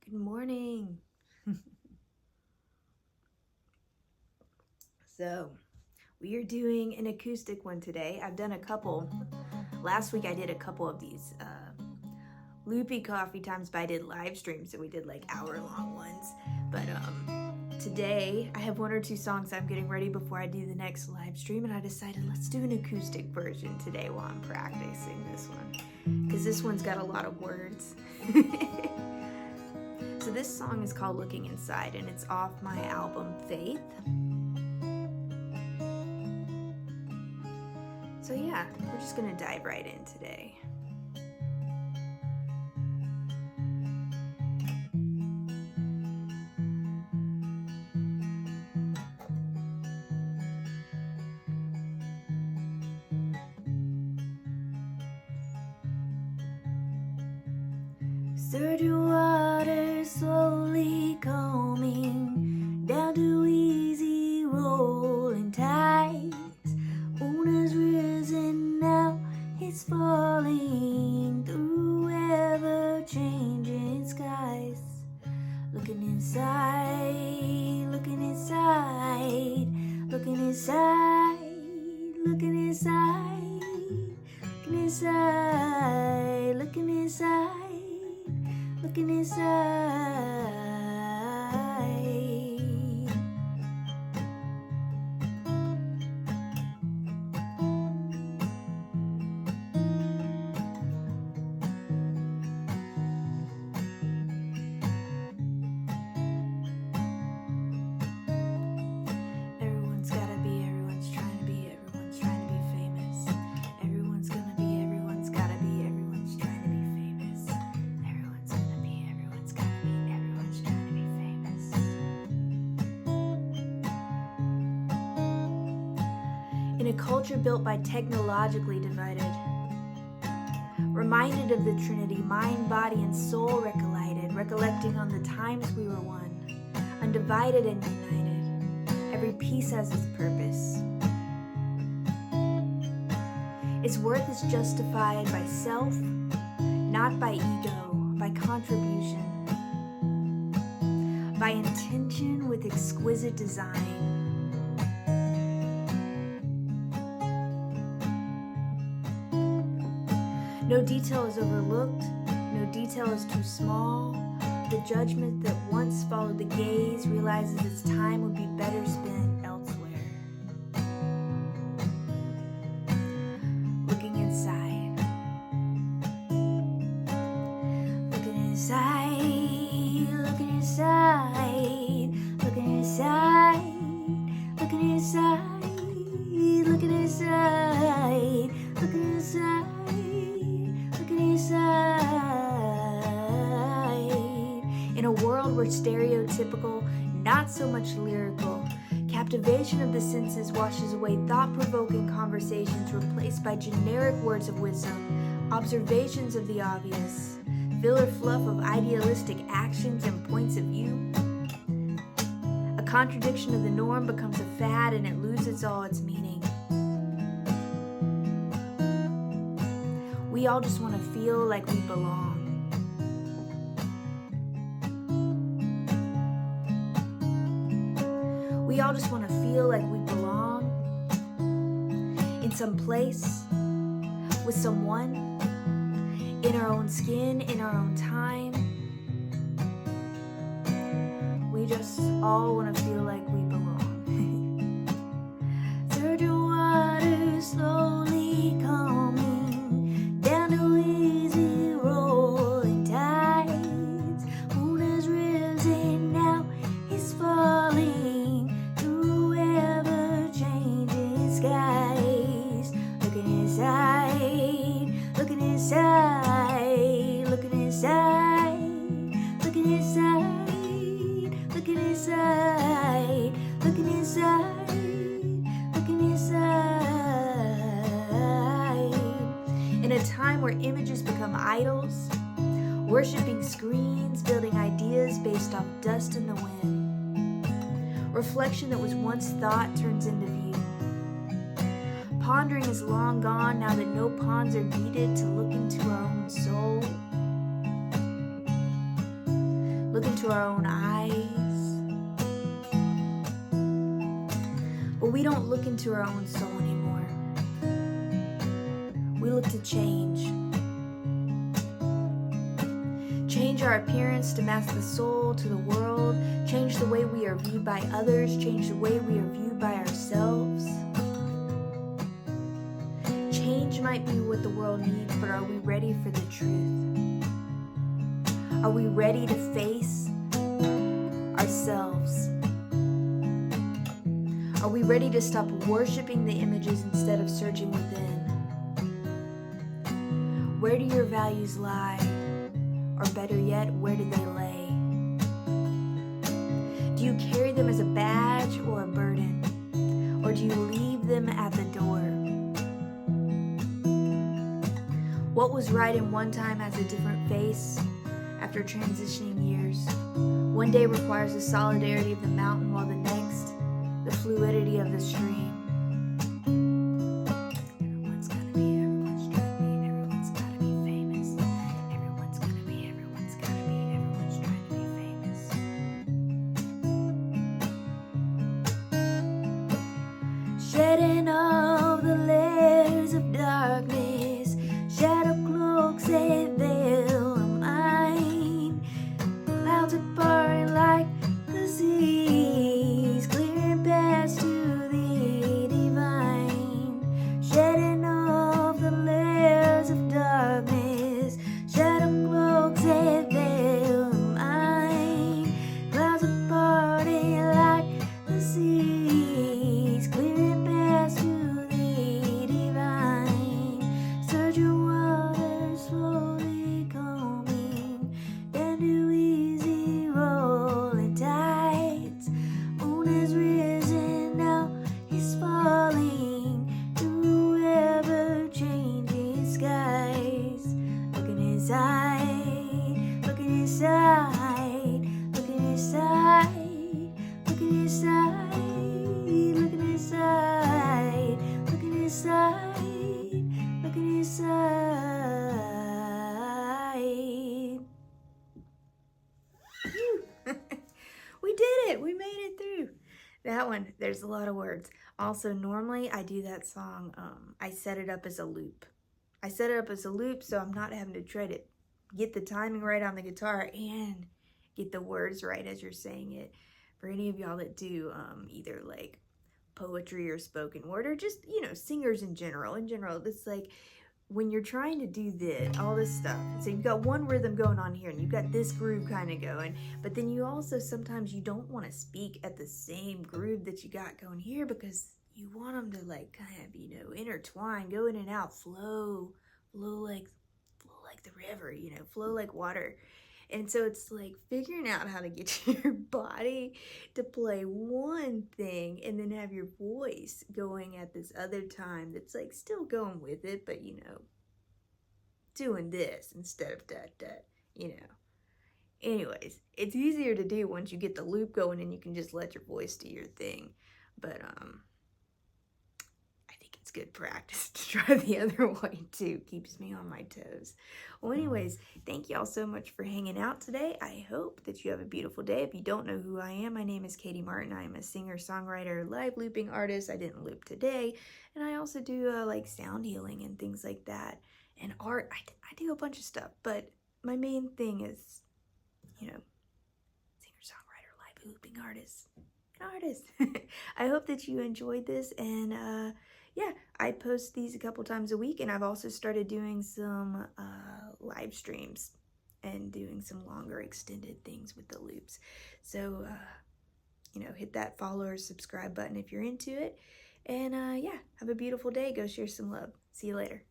Good morning. So, we are doing an acoustic one today. I've done a couple. Last week I did a couple of these loopy coffee times, but I did live streams, so we did like hour-long ones. But today I have one or two songs I'm getting ready before I do the next live stream, and I decided let's do an acoustic version today while I'm practicing this one, because this one's got a lot of words. So this song is called Looking Inside, and it's off my album Faith. So yeah, we're just gonna dive right in today. Surging water slowly coming down to easy rolling tides. Moon has risen now, it's falling through ever-changing skies. Looking inside, looking inside, looking inside, looking inside, looking inside, looking inside. Looking inside. Everyone's gotta be, everyone's trying to be, everyone's trying to be famous. Everyone's gonna be, everyone's gotta be, everyone's trying to be famous. Everyone's gonna be, everyone's gotta be, everyone's trying to be famous. In a culture built by technologically divided, reminded of the Trinity, mind, body, and soul recollecting on the times we were one, undivided and united. Every piece has its purpose. Its worth is justified by self, not by ego, by contribution, by intention with exquisite design. No detail is overlooked, no detail is too small. The judgment that once followed the gaze realizes its time would be better spent elsewhere. Looking inside. Looking inside, looking inside, looking inside, looking inside, looking inside, looking inside. In a world where stereotypical, not so much lyrical, captivation of the senses washes away thought-provoking conversations replaced by generic words of wisdom, observations of the obvious, filler fluff of idealistic actions and points of view. A contradiction of the norm becomes a fad and it loses all its meaning. We all just want to feel like we belong. We all just want to feel like we belong in some place, with someone, in our own skin, in our own time. We just all want to feel like we belong. Surging water slowly coming down to easy rolling tides. Moon has risen now, it's falling through ever-changing skies. Looking inside, looking inside, looking inside, looking inside, looking inside, looking inside, looking inside. In a time where images become idols, worshipping screens, building ideas based off dust in the wind. Reflection that was once thought turns into view. Pondering is long gone now that no pawns are needed to look into our own soul. look into our own eyes, but we don't look into our own soul anymore. We look to change. Change our appearance to match the soul to the world. Change the way we are viewed by others. Change the way we are viewed by ourselves. Change might be what the world needs, but are we ready for the truth? Are we ready to face ourselves? Are we ready to stop worshiping the images instead of searching within? Where do your values lie? Or better yet, where do they lay? Do you carry them as a badge or a burden? Or do you leave them at the door? What was right in one time has a different face after transitioning years. One day requires the solidarity of the mountain, while the next, the fluidity of the stream. Everyone's trying to be, everyone's gotta be famous. Everyone's trying to be famous. Shedding all the layers of darkness, shadow cloaks a veil of mine. Clouds are parting like the seas, clearing paths to the divine. Shedding off the layers of darkness, shadow cloaks a veil of mine. Clouds are parting like the seas, clearing paths to the divine. Surging waters slowly coming down to easy rolling tides. Moon has risen, now he's falling through ever-changing skies. Look in his eye, look in his eye, look in his eye, look in his eye, look in his eye, look in his eye, look in his eye. We did it! We made it through that one. There's a lot of words. Also, normally I do that song, I set it up as a loop. I set it up as a loop so I'm not having to try to get the timing right on the guitar and get the words right as you're saying it. For any of y'all that do either like poetry or spoken word, or just, you know, singers in general, it's like when you're trying to do this, all this stuff, so you've got one rhythm going on here and you've got this groove kind of going, but then you also sometimes you don't want to speak at the same groove that you got going here because you want them to like kind of, you know, intertwine, go in and out, flow like the river, you know, flow like water. And so it's like figuring out how to get your body to play one thing and then have your voice going at this other time that's like still going with it, but you know, doing this instead of that, you know. Anyways, it's easier to do once you get the loop going and you can just let your voice do your thing. But I think it's good practice to try the other way too. Keeps me on my toes. Well, anyways, thank y'all so much for hanging out today. I hope that you have a beautiful day. If you don't know who I am, my name is Katie Martin. I am a singer, songwriter, live looping artist. I didn't loop today. And I also do like sound healing and things like that. And art, I do a bunch of stuff. But my main thing is, you know, singer, songwriter, live looping artist. I hope that you enjoyed this, and yeah, I post these a couple times a week, and I've also started doing some live streams and doing some longer extended things with the loops. So you know, hit that follow or subscribe button if you're into it, and yeah, have a beautiful day. Go share some love. See you later.